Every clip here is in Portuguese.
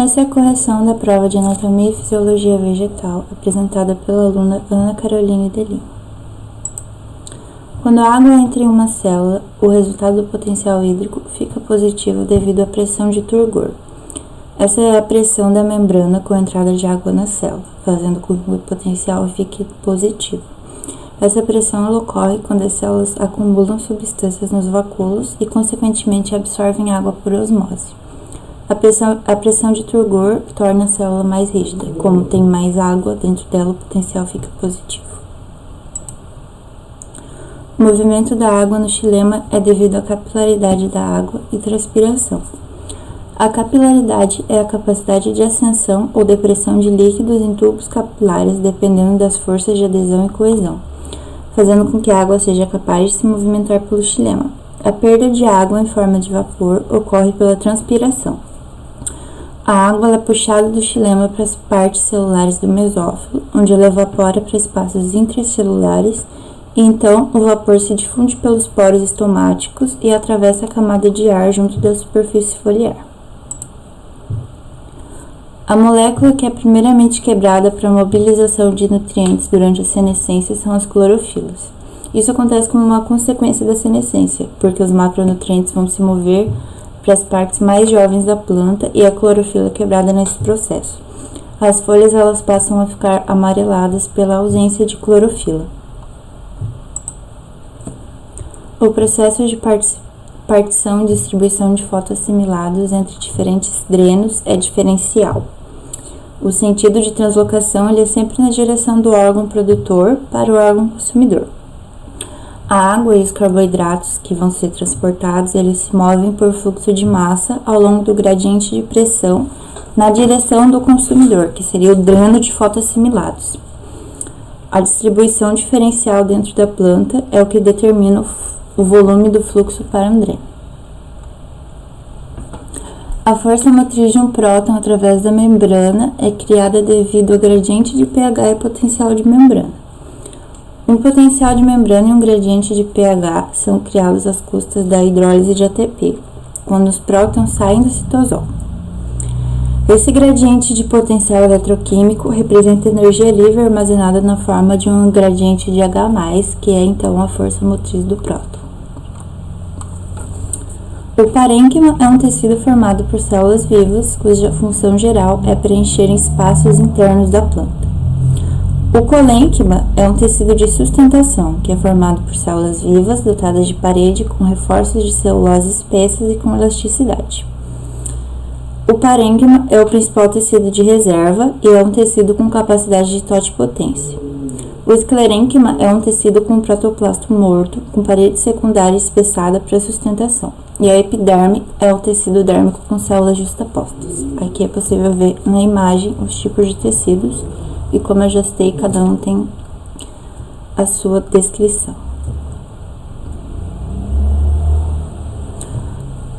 Essa é a correção da prova de Anatomia e Fisiologia Vegetal, apresentada pela aluna Ana Caroline de Lima. Quando a água entra em uma célula, o resultado do potencial hídrico fica positivo devido à pressão de turgor. Essa é a pressão da membrana com a entrada de água na célula, fazendo com que o potencial fique positivo. Essa pressão ocorre quando as células acumulam substâncias nos vacúolos e, consequentemente, absorvem água por osmose. A pressão de turgor torna a célula mais rígida. Como tem mais água dentro dela, o potencial fica positivo. O movimento da água no xilema é devido à capilaridade da água e transpiração. A capilaridade é a capacidade de ascensão ou depressão de líquidos em tubos capilares, dependendo das forças de adesão e coesão, fazendo com que a água seja capaz de se movimentar pelo xilema. A perda de água em forma de vapor ocorre pela transpiração. A água é puxada do xilema para as partes celulares do mesófilo, onde ela evapora para espaços intracelulares, e então o vapor se difunde pelos poros estomáticos e atravessa a camada de ar junto da superfície foliar. A molécula que é primeiramente quebrada para a mobilização de nutrientes durante a senescência são as clorofilas. Isso acontece como uma consequência da senescência, porque os macronutrientes vão se mover para as partes mais jovens da planta e a clorofila é quebrada nesse processo. As folhas elas passam a ficar amareladas pela ausência de clorofila. O processo de partição e distribuição de fotoassimilados entre diferentes drenos é diferencial. O sentido de translocação ele é sempre na direção do órgão produtor para o órgão consumidor. A água e os carboidratos que vão ser transportados, eles se movem por fluxo de massa ao longo do gradiente de pressão na direção do consumidor, que seria o dreno de fotoassimilados. A distribuição diferencial dentro da planta é o que determina o volume do fluxo para um dreno. A força motriz de um próton através da membrana é criada devido ao gradiente de pH e potencial de membrana. Um potencial de membrana e um gradiente de pH são criados às custas da hidrólise de ATP, quando os prótons saem do citosol. Esse gradiente de potencial eletroquímico representa energia livre armazenada na forma de um gradiente de H+, que é então a força motriz do próton. O parênquima é um tecido formado por células vivas, cuja função geral é preencher espaços internos da planta. O colênquima é um tecido de sustentação, que é formado por células vivas dotadas de parede com reforços de celulose espessas e com elasticidade. O parênquima é o principal tecido de reserva e é um tecido com capacidade de totipotência. O esclerênquima é um tecido com protoplasto morto, com parede secundária espessada para sustentação. E a epiderme é o tecido dérmico com células justapostas. Aqui é possível ver na imagem os tipos de tecidos e, como eu já citei, cada um tem a sua descrição.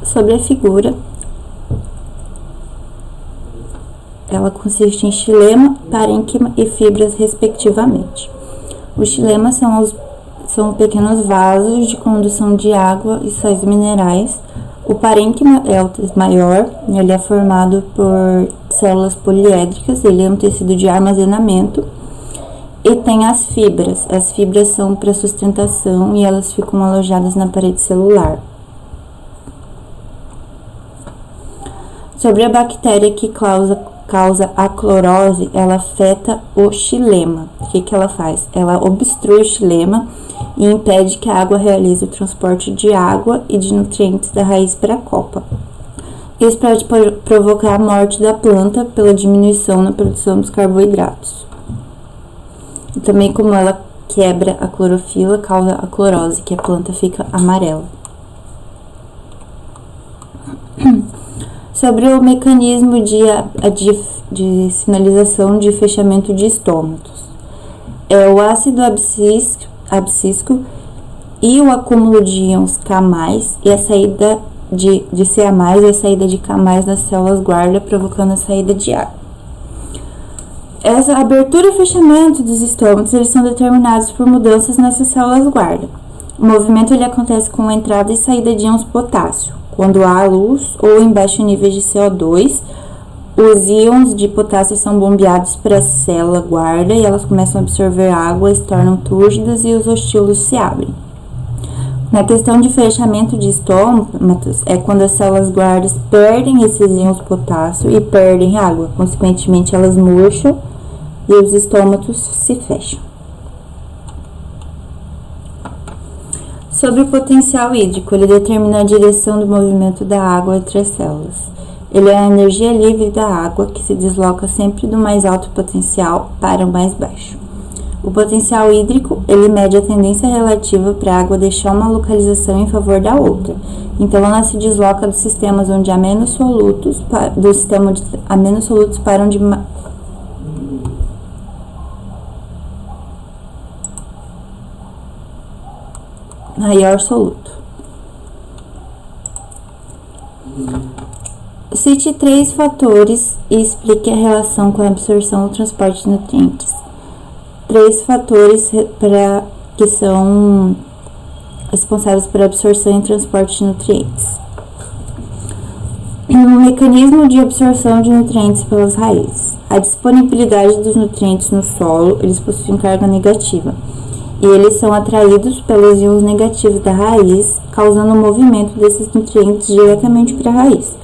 Sobre a figura, ela consiste em xilema, parênquima e fibras, respectivamente. Os xilemas são pequenos vasos de condução de água e sais minerais. O parênquima é o maior, ele é formado por células poliédricas, ele é um tecido de armazenamento. E tem as fibras. As fibras são para sustentação e elas ficam alojadas na parede celular. Sobre a bactéria que causa a clorose, ela afeta o xilema. O que ela faz? Ela obstrui o xilema e impede que a água realize o transporte de água e de nutrientes da raiz para a copa. Isso pode provocar a morte da planta pela diminuição na produção dos carboidratos. E também, como ela quebra a clorofila, causa a clorose, que a planta fica amarela. Sobre o mecanismo de sinalização de fechamento de estômatos. É o ácido abscísico e o acúmulo de íons K+, e a saída de Ca+, e a saída de K+, nas células guarda, provocando a saída de ar. Essa abertura e fechamento dos estômatos, eles são determinados por mudanças nessas células guarda. O movimento ele acontece com a entrada e saída de íons potássio, quando há luz ou em baixo nível de CO2, os íons de potássio são bombeados para a célula guarda e elas começam a absorver água, se tornam túrgidas e os ostíolos se abrem. Na questão de fechamento de estômatos, é quando as células guardas perdem esses íons de potássio e perdem água. Consequentemente, elas murcham e os estômatos se fecham. Sobre o potencial hídrico, ele determina a direção do movimento da água entre as células. Ele é a energia livre da água que se desloca sempre do mais alto potencial para o mais baixo. O potencial hídrico, ele mede a tendência relativa para a água deixar uma localização em favor da outra. Então, ela se desloca dos sistemas onde há menos solutos, do sistema onde há menos solutos para onde maior soluto. Cite 3 fatores e explique a relação com a absorção e transporte de nutrientes. 3 fatores que são responsáveis por absorção e transporte de nutrientes. Um mecanismo de absorção de nutrientes pelas raízes. A disponibilidade dos nutrientes no solo, eles possuem carga negativa, e eles são atraídos pelos íons negativos da raiz, causando o movimento desses nutrientes diretamente para a raiz.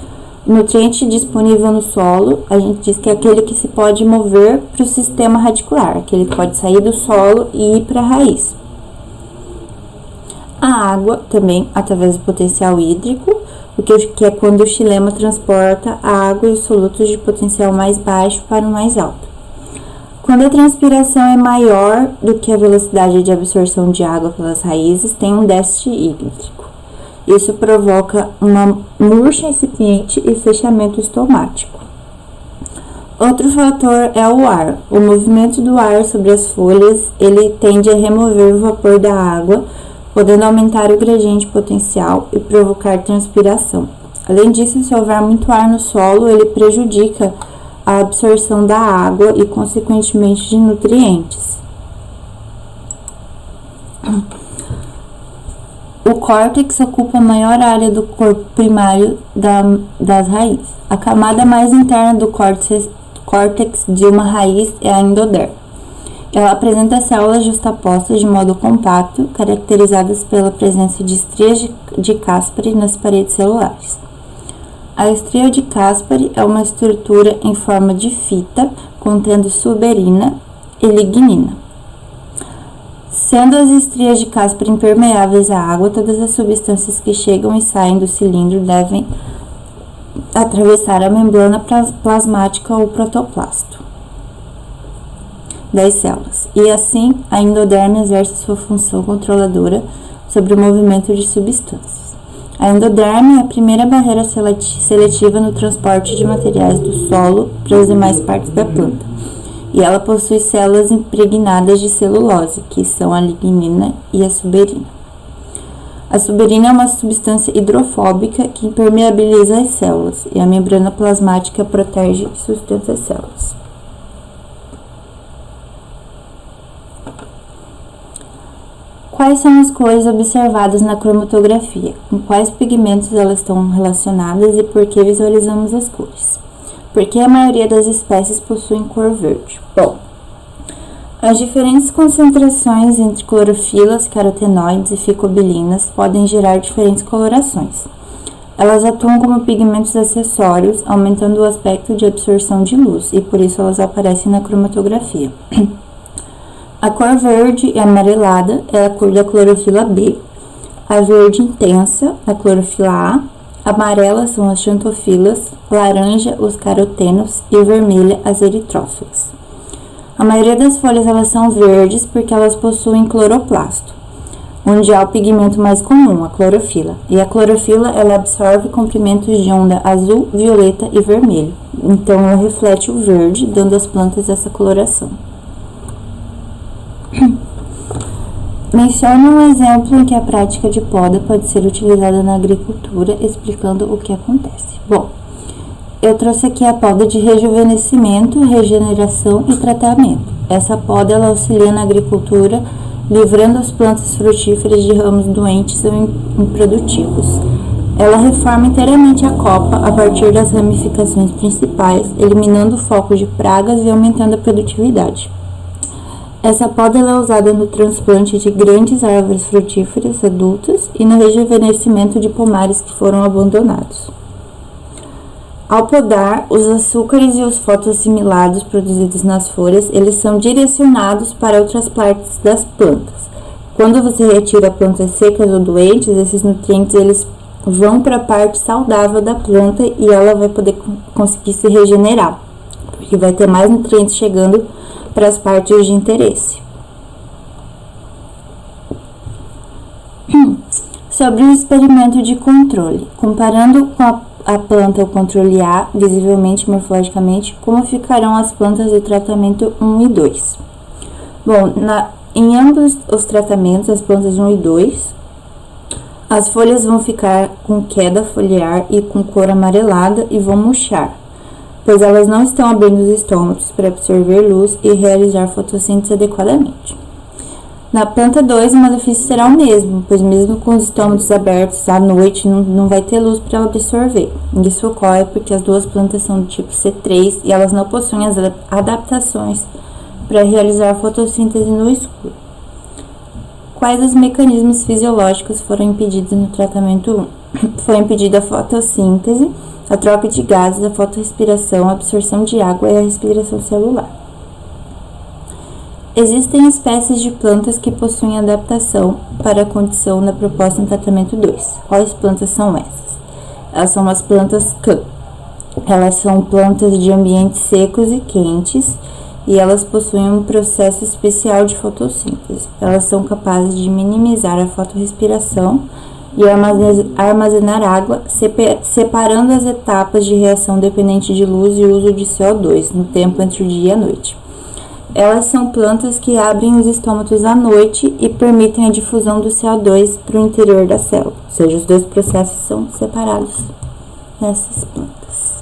O nutriente disponível no solo, a gente diz que é aquele que se pode mover para o sistema radicular, aquele que pode sair do solo e ir para a raiz. A água, também, através do potencial hídrico, o que é quando o xilema transporta a água e os solutos de potencial mais baixo para o mais alto. Quando a transpiração é maior do que a velocidade de absorção de água pelas raízes, tem um déficit hídrico. Isso provoca uma murcha incipiente e fechamento estomático. Outro fator é o ar. O movimento do ar sobre as folhas, ele tende a remover o vapor da água, podendo aumentar o gradiente potencial e provocar transpiração. Além disso, se houver muito ar no solo, ele prejudica a absorção da água e, consequentemente, de nutrientes. O córtex ocupa a maior área do corpo primário das raízes. A camada mais interna do córtex de uma raiz é a endoderma. Ela apresenta células justapostas de modo compacto, caracterizadas pela presença de estrias de Caspary nas paredes celulares. A estria de Caspary é uma estrutura em forma de fita, contendo suberina e lignina. Sendo as estrias de Caspary impermeáveis à água, todas as substâncias que chegam e saem do cilindro devem atravessar a membrana plasmática ou protoplasto das células. E assim, a endoderme exerce sua função controladora sobre o movimento de substâncias. A endoderme é a primeira barreira seletiva no transporte de materiais do solo para as demais partes da planta. E ela possui células impregnadas de celulose, que são a lignina e a suberina. A suberina é uma substância hidrofóbica que impermeabiliza as células, e a membrana plasmática protege e sustenta as células. Quais são as cores observadas na cromatografia? Com quais pigmentos elas estão relacionadas e por que visualizamos as cores? Por que a maioria das espécies possuem cor verde? Bom, as diferentes concentrações entre clorofilas, carotenoides e ficobilinas podem gerar diferentes colorações. Elas atuam como pigmentos acessórios, aumentando o aspecto de absorção de luz, e por isso elas aparecem na cromatografia. A cor verde e amarelada é a cor da clorofila B, a verde intensa, a clorofila A, amarela são as xantofilas, laranja os carotenos e vermelha as eritrófilas. A maioria das folhas elas são verdes porque elas possuem cloroplasto, onde há o pigmento mais comum, a clorofila. E a clorofila ela absorve comprimentos de onda azul, violeta e vermelho. Então ela reflete o verde, dando às plantas essa coloração. Menciona um exemplo em que a prática de poda pode ser utilizada na agricultura, explicando o que acontece. Bom, eu trouxe aqui a poda de rejuvenescimento, regeneração e tratamento. Essa poda ela auxilia na agricultura, livrando as plantas frutíferas de ramos doentes ou improdutivos. Ela reforma inteiramente a copa a partir das ramificações principais, eliminando o foco de pragas e aumentando a produtividade. Essa poda é usada no transplante de grandes árvores frutíferas adultas e no rejuvenescimento de pomares que foram abandonados. Ao podar, os açúcares e os fotoassimilados produzidos nas folhas, eles são direcionados para outras partes das plantas. Quando você retira plantas secas ou doentes, esses nutrientes eles vão para a parte saudável da planta e ela vai poder conseguir se regenerar, porque vai ter mais nutrientes chegando para as partes de interesse. Sobre o experimento de controle, comparando com a planta o controle A, visivelmente morfologicamente, como ficarão as plantas do tratamento 1 e 2? Bom, em ambos os tratamentos, as plantas 1 e 2, as folhas vão ficar com queda foliar e com cor amarelada e vão murchar, pois elas não estão abrindo os estômatos para absorver luz e realizar fotossíntese adequadamente. Na planta 2, o malefício será o mesmo, pois mesmo com os estômatos abertos à noite, não vai ter luz para ela absorver. Isso ocorre porque as duas plantas são do tipo C3 e elas não possuem as adaptações para realizar fotossíntese no escuro. Quais os mecanismos fisiológicos foram impedidos no tratamento 1? Foi impedida a fotossíntese, a troca de gases, a fotorrespiração, a absorção de água e a respiração celular. Existem espécies de plantas que possuem adaptação para a condição da proposta no tratamento 2. Quais plantas são essas? Elas são as plantas CAN. Elas são plantas de ambientes secos e quentes e elas possuem um processo especial de fotossíntese. Elas são capazes de minimizar a fotorrespiração e armazenar água, separando as etapas de reação dependente de luz e uso de CO2 no tempo entre o dia e a noite. Elas são plantas que abrem os estômatos à noite e permitem a difusão do CO2 para o interior da célula, ou seja, os dois processos são separados nessas plantas.